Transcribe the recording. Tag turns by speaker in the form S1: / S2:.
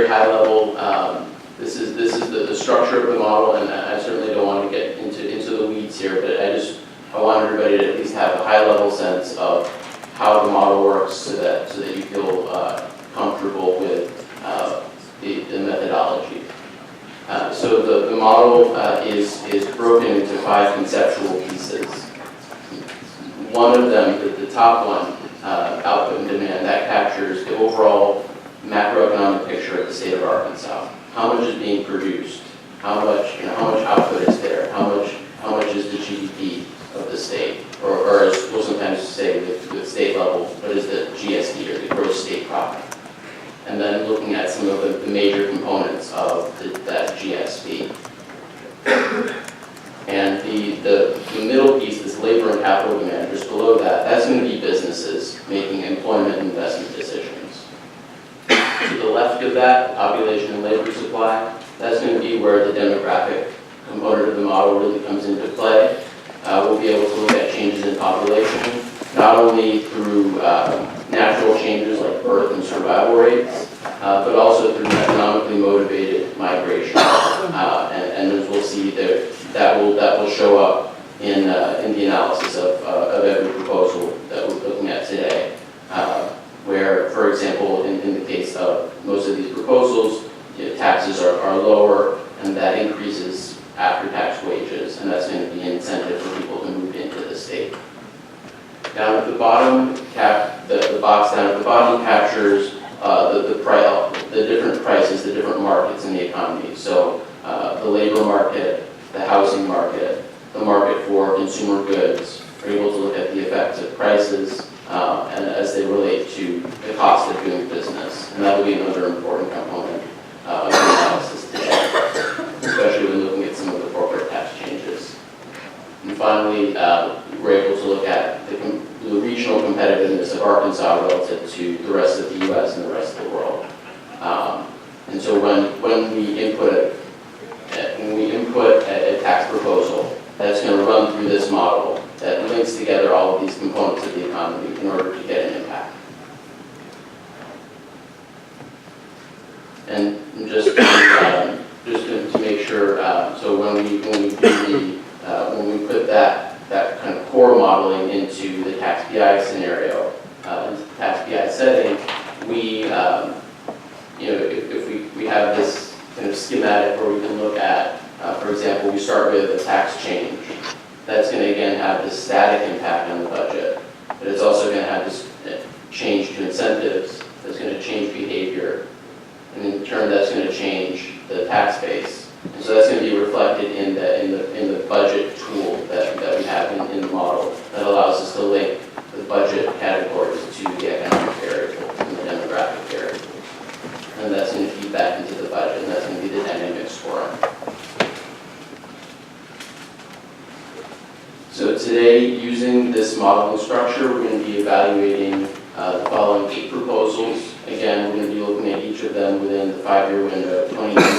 S1: very high level. This is the structure of the model, and I certainly don't want to get into the weeds here, but I want everybody to at least have a high level sense of how the model works, so that you feel comfortable with the methodology. So the model is broken into 5 conceptual pieces. One of them, the top one, output and demand, that captures the overall macroeconomic picture of the state of Arkansas. How much is being produced? How much output is there? How much is the GDP of the state? Or as we'll sometimes say with state level, what is the GSD, or the gross state product? And then looking at some of the major components of that GSP. And the middle piece, this labor and capital demand, just below that, that's going to be businesses making employment and investment decisions. To the left of that, population and labor supply, that's going to be where the demographic component of the model really comes into play. We'll be able to look at changes in population, not only through natural changes like birth and survival rates, but also through economically motivated migration. And as we'll see, that will show up in the analysis of every proposal that we're looking at today. Where, for example, in the case of most of these proposals, taxes are lower, and that increases after-tax wages, and that's going to be an incentive for people to move into the state. Down at the bottom, the box down at the bottom captures the different prices, the different markets in the economy. So the labor market, the housing market, the market for consumer goods, are able to look at the effects of prices and as they relate to the cost of doing business. And that will be another important component of the analysis today, especially when looking at some of the corporate tax changes. And finally, we're able to look at the regional competitiveness of Arkansas relative to the rest of the U.S. and the rest of the world. And so when we input a tax proposal, that's going to run through this model that links together all of these components of the economy in order to get an impact. And just to make sure, so when we put that kind of core modeling into the tax PI scenario, into the tax PI setting, we if we have this kind of schematic where we can look at, for example, we start with a tax change. That's going to again have this static impact on the budget, but it's also going to have this change to incentives. That's going to change behavior, and in turn, that's going to change the tax base. And so that's going to be reflected in the budget tool that we have in the model that allows us to link the budget categories to the economic variables and the demographic variables. And that's going to feed back into the budget, and that's going to be the dynamic scoring. So today, using this modeling structure, we're going to be evaluating the following 8 proposals. Again, we're going to be looking at each of them within the 5-year window, 2020